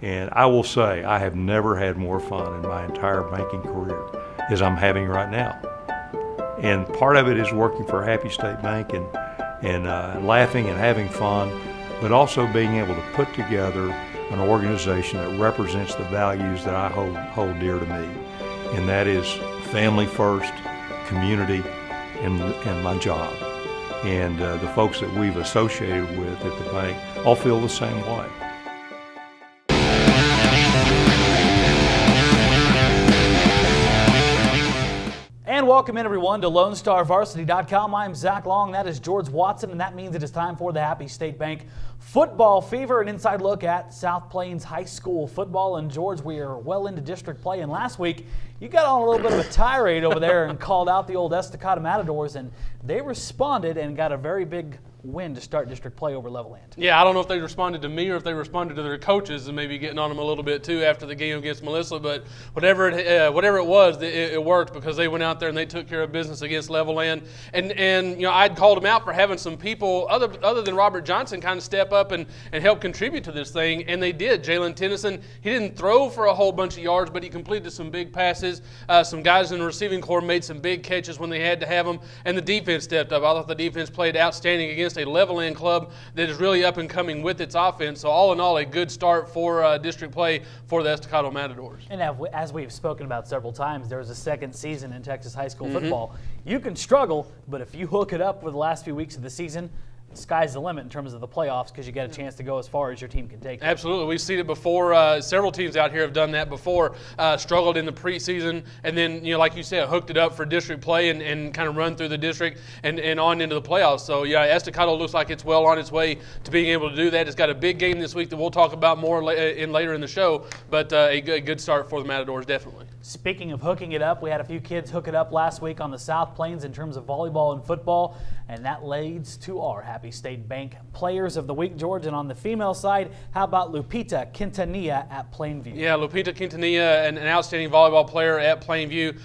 And I will say, I have never had more fun in my entire banking career as I'm having right now. And part of it is working for Happy State Bank and laughing and having fun, but also being able to put together an organization that represents the values that I hold dear to me. And that is family first, community, and my job. And the folks that we've associated with at the bank all feel the same way. And welcome in, everyone, to LoneStarVarsity.com. I'm Zach Long. That is George Watson, and that means it is time for the Happy State Bank Football Fever, an inside look at South Plains High School football. And George, we are well into district play, and last week you got on a little bit of a tirade over there and called out the old Estacado Matadors, and they responded and got a very big win to start district play over Levelland. Yeah, I don't know if they responded to me or if they responded to their coaches and maybe getting on them a little bit too after the game against Melissa, but whatever it was, it worked because they went out there and they took care of business against Levelland. And you know, I'd called them out for having some people other than Robert Johnson kind of step up and help contribute to this thing, and they did. Jalen Tennyson, he didn't throw for a whole bunch of yards, but he completed some big passes. Some guys in the receiving corps made some big catches when they had to have them, and the defense stepped up. I thought the defense played outstanding against a Levelland club that is really up and coming with its offense. So all in all, a good start for district play for the Estacado Matadors. And as we've spoken about several times, there's a second season in Texas high school football. You can struggle, but if you hook it up with the last few weeks of the season, the sky's the limit in terms of the playoffs because you get a chance to go as far as your team can take. Absolutely. We've seen it before. Several teams out here have done that before, struggled in the preseason, and then, you know, like you said, hooked it up for district play and kind of run through the district and on into the playoffs. So, yeah, Estacado looks like it's well on its way to being able to do that. It's got a big game this week that we'll talk about more later in the show, but a good start for the Matadors, definitely. Speaking of hooking it up, we had a few kids hook it up last week on the South Plains in terms of volleyball and football, and that leads to our Happy State Bank Players of the Week, George. And on the female side, how about Lupita Quintanilla at Plainview? Yeah, Lupita Quintanilla, an outstanding volleyball player at Plainview,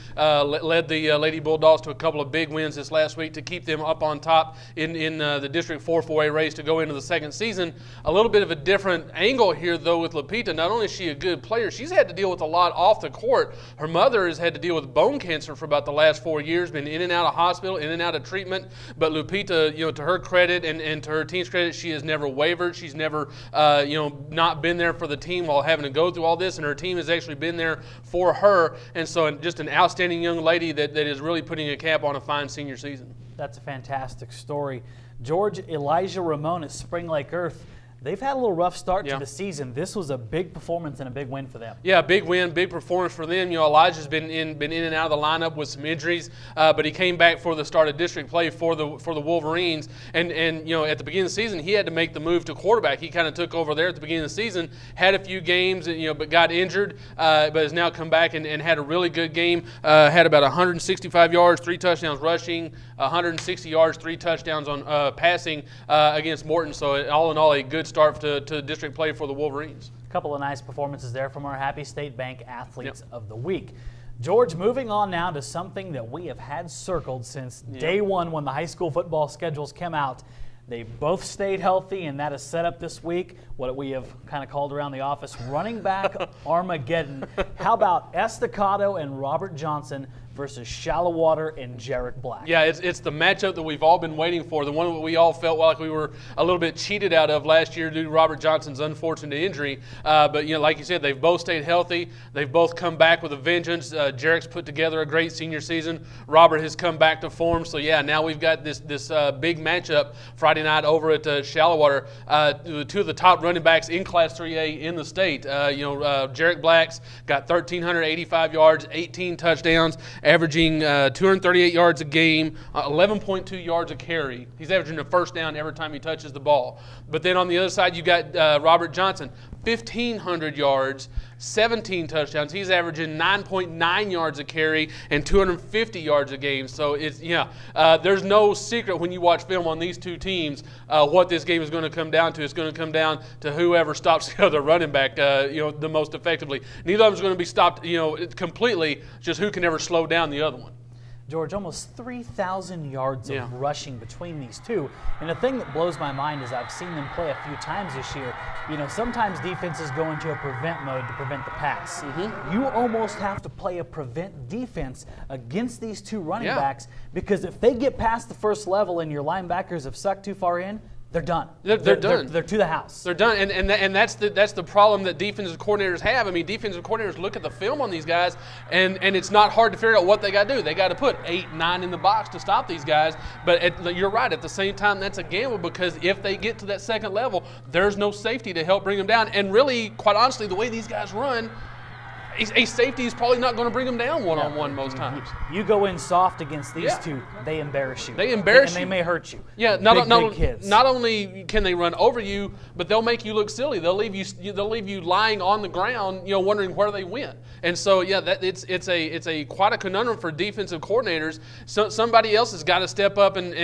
led the Lady Bulldogs to a couple of big wins this last week to keep them up on top in the District 4 4A race to go into the second season. A little bit of a different angle here, though, with Lupita. Not only is she a good player, she's had to deal with a lot off the court. Her mother has had to deal with bone cancer for about the last 4 years, been in and out of hospital, in and out of treatment. But Lupita, you know, to her credit and to her team's credit, she has never wavered. She's never, not been there for the team while having to go through all this, and her team has actually been there for her. And so just an outstanding young lady that is really putting a cap on a fine senior season. That's a fantastic story. George, Elijah Ramon at Spring Lake Earth, they've had a little rough start to the season. This was a big performance and a big win for them. Yeah, big win, big performance for them. You know, Elijah's been in and out of the lineup with some injuries, but he came back for the start of district play for the Wolverines. And you know, at the beginning of the season, he had to make the move to quarterback. He kind of took over there at the beginning of the season, had a few games, but got injured, but has now come back and had a really good game. Had about 165 yards, 3 touchdowns rushing, 160 yards, 3 touchdowns on passing against Morton. So all in all, a good start to district play for the Wolverines. A couple of nice performances there from our Happy State Bank Athletes of the Week. George, moving on now to something that we have had circled since day one when the high school football schedules came out. They both stayed healthy, and that is set up this week, what we have kind of called around the office, running back Armageddon. How about Estacado and Robert Johnson versus Shallow Water and Jarrett Black? Yeah, it's the matchup that we've all been waiting for, the one that we all felt like we were a little bit cheated out of last year due to Robert Johnson's unfortunate injury. But, you know, like you said, they've both stayed healthy. They've both come back with a vengeance. Jarrett's put together a great senior season. Robert has come back to form. So, yeah, now we've got this big matchup Friday night over at Shallow Water. 2 of the top running backs in Class 3A in the state. Jarrett Black's got 1,385 yards, 18 touchdowns, averaging 238 yards a game, 11.2 yards a carry. He's averaging a first down every time he touches the ball. But then on the other side, you got Robert Johnson, 1,500 yards, 17 touchdowns. He's averaging 9.9 yards a carry and 250 yards a game. So it's there's no secret when you watch film on these two teams what this game is going to come down to. It's going to come down to whoever stops the other running back the most effectively. Neither of them is going to be stopped completely. Just who can ever slow down the other one. George, almost 3,000 yards of rushing between these two. And the thing that blows my mind is I've seen them play a few times this year. You know, sometimes defenses go into a prevent mode to prevent the pass. You almost have to play a prevent defense against these two running backs, because if they get past the first level and your linebackers have sucked too far in, they're done. They're done. They're to the house. They're done, and that's the problem that defensive coordinators have. I mean, defensive coordinators look at the film on these guys, and it's not hard to figure out what they got to do. They got to put 8, 9 in the box to stop these guys. But you're right. At the same time, that's a gamble, because if they get to that second level, there's no safety to help bring them down. And really, quite honestly, the way these guys run, a safety is probably not going to bring them down one-on-one most times. You go in soft against these two, they embarrass you. They embarrass you. And they may hurt you. Yeah, not kids. Not only can they run over you, but they'll make you look silly. They'll leave you lying on the ground, wondering where they went. And so, it's a quite a conundrum for defensive coordinators. So somebody else has got to step up and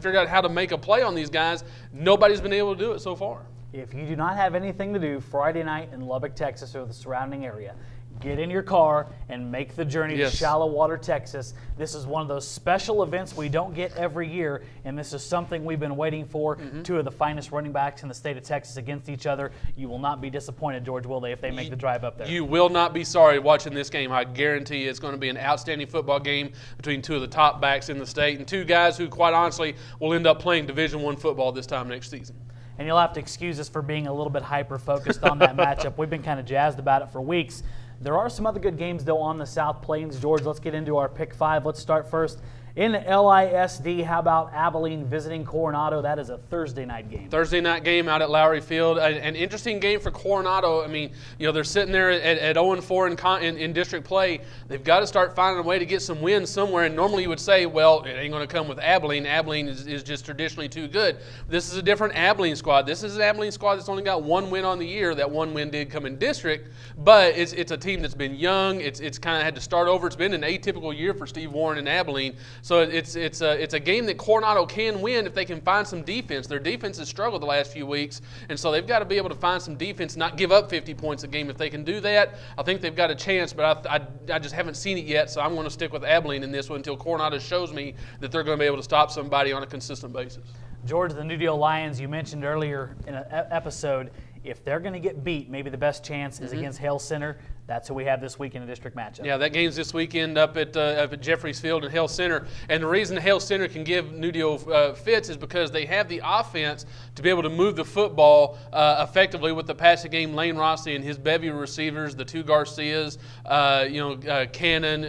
figure out how to make a play on these guys. Nobody's been able to do it so far. If you do not have anything to do Friday night in Lubbock, Texas, or the surrounding area, get in your car and make the journey to Shallow Water, Texas. This is one of those special events we don't get every year, and this is something we've been waiting for. Two of the finest running backs in the state of Texas against each other. You will not be disappointed, George, will they, if they make the drive up there? You will not be sorry watching this game. I guarantee you it's going to be an outstanding football game between two of the top backs in the state, and two guys who, quite honestly, will end up playing Division I football this time next season. And you'll have to excuse us for being a little bit hyper-focused on that matchup. We've been kind of jazzed about it for weeks. There are some other good games, though, on the South Plains. George, let's get into our Pick 5. Let's start first in LISD. How about Abilene visiting Coronado? That is a Thursday night game. Thursday night game out at Lowry Field. An interesting game for Coronado. I mean, they're sitting there at 0-4 in district play. They've got to start finding a way to get some wins somewhere. And normally you would say, well, it ain't going to come with Abilene. Abilene is just traditionally too good. This is a different Abilene squad. This is an Abilene squad that's only got one win on the year. That one win did come in district, but it's a team that's been young. It's kind of had to start over. It's been an atypical year for Steve Warren and Abilene. So it's a game that Coronado can win if they can find some defense. Their defense has struggled the last few weeks, and so they've got to be able to find some defense, not give up 50 points a game. If they can do that, I think they've got a chance, but I just haven't seen it yet, so I'm going to stick with Abilene in this one until Coronado shows me that they're going to be able to stop somebody on a consistent basis. George, the New Deal Lions, you mentioned earlier in an episode, if they're going to get beat, maybe the best chance is against Hale Center. That's who we have this week in a district matchup. Yeah, that game's this weekend up at Jeffries Field and Hale Center. And the reason Hale Center can give New Deal fits is because they have the offense to be able to move the football effectively with the passing game. Lane Rossi and his bevy of receivers, the two Garcias, Cannon,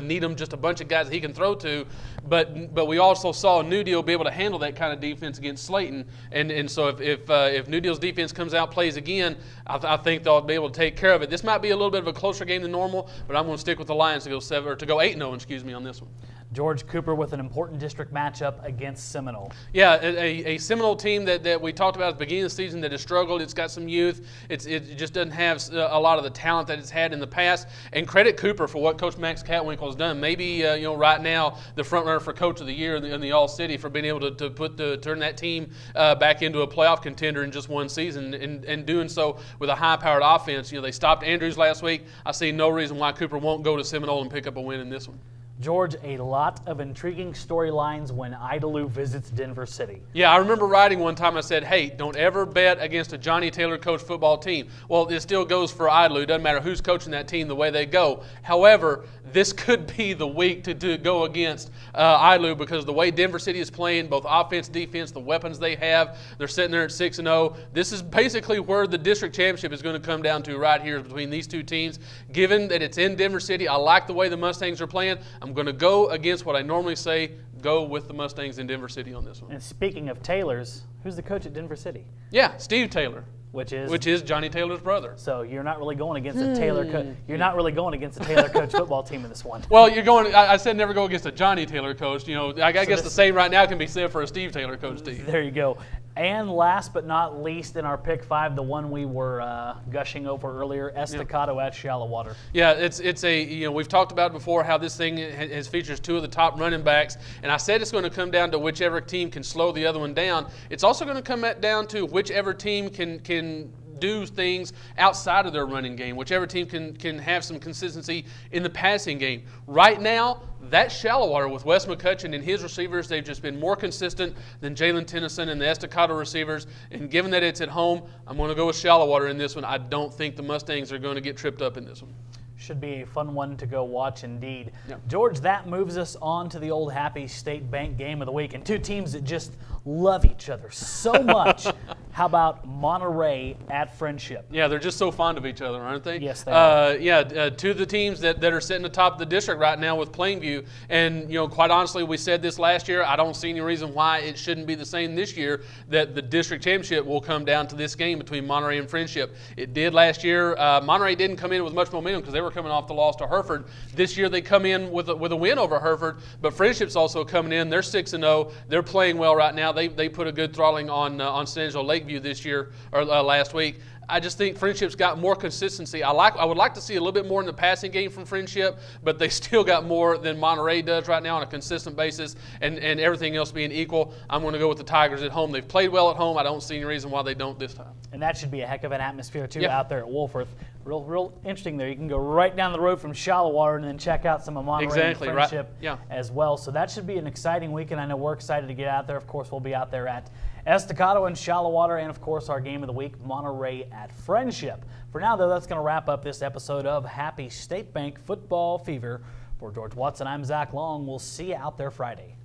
Needham, just a bunch of guys that he can throw to. But we also saw New Deal be able to handle that kind of defense against Slayton. And so if New Deal's defense comes out, plays again, I think they'll be able to take care of it. This might be a little bit of a closer game than normal, but I'm going to stick with the Lions to go 8-0, on this one. George Cooper with an important district matchup against Seminole. Yeah, a Seminole team that we talked about at the beginning of the season that has struggled. It's got some youth. It just doesn't have a lot of the talent that it's had in the past. And credit Cooper for what Coach Max Catwinkle has done. Maybe right now the front runner for Coach of the Year in the All City for being able to turn that team back into a playoff contender in just one season, and doing so with a high-powered offense. They stopped Andrews last week. I see no reason why Cooper won't go to Seminole and pick up a win in this one. George, a lot of intriguing storylines when Idalou visits Denver City. Yeah, I remember writing one time, I said, hey, don't ever bet against a Johnny Taylor coached football team. Well, it still goes for Idalou. It doesn't matter who's coaching that team the way they go. However, this could be the week to go against Idalou, because of the way Denver City is playing, both offense, defense, the weapons they have. They're sitting there at 6-0. This is basically where the district championship is going to come down to right here between these two teams. Given that it's in Denver City, I like the way the Mustangs are playing. I'm going to go against what I normally say, go with the Mustangs in Denver City on this one. And speaking of Taylors, who's the coach at Denver City? Yeah, Steve Taylor. Which is Johnny Taylor's brother. So you're not really going against a Taylor you're not really going against a Taylor coach football team in this one. Well, you're going. I said never go against a Johnny Taylor coach. I guess the same right now can be said for a Steve Taylor coach team. There you go. And last but not least in our Pick 5, the one we were gushing over earlier, Estacado at Shallow Water. Yeah, it's we've talked about before how this thing has features two of the top running backs, and I said it's going to come down to whichever team can slow the other one down. It's also going to come down to whichever team can do things outside of their running game. Whichever team can have some consistency in the passing game. Right now, that's shallow water with Wes McCutcheon and his receivers. They've just been more consistent than Jalen Tennyson and the Estacado receivers. And given that it's at home, I'm going to go with shallow water in this one. I don't think the Mustangs are going to get tripped up in this one. Should be a fun one to go watch indeed. Yep. George, that moves us on to the Old Happy State Bank game of the week, and two teams that just love each other so much. How about Monterey at Friendship? Yeah, they're just so fond of each other, aren't they? Yes, they are. Two of the teams that are sitting atop the district right now with Plainview. And, quite honestly, we said this last year. I don't see any reason why it shouldn't be the same this year, that the district championship will come down to this game between Monterey and Friendship. It did last year. Monterey didn't come in with much momentum because they were coming off the loss to Hereford. This year they come in with a win over Hereford, but Friendship's also coming in. They're 6-0. They're playing well right now. They put a good throttling on San Angelo Lakeview this year or last week. I just think Friendship's got more consistency. I would like to see a little bit more in the passing game from Friendship, but they still got more than Monterey does right now on a consistent basis, and everything else being equal, I'm going to go with the Tigers at home. They've played well at home. I don't see any reason why they don't this time. And that should be a heck of an atmosphere, too, Yeah. out there at Wolford. Real interesting there. You can go right down the road from Shallow Water and then check out some of Monterey Exactly, and right. Friendship Yeah. as well. So that should be an exciting weekend. I know we're excited to get out there. Of course, we'll be out there at Estacado and Shallow Water, and of course our game of the week, Monterey at Friendship. For now, though, that's going to wrap up this episode of Happy State Bank Football Fever. For George Watson, I'm Zach Long. We'll see you out there Friday.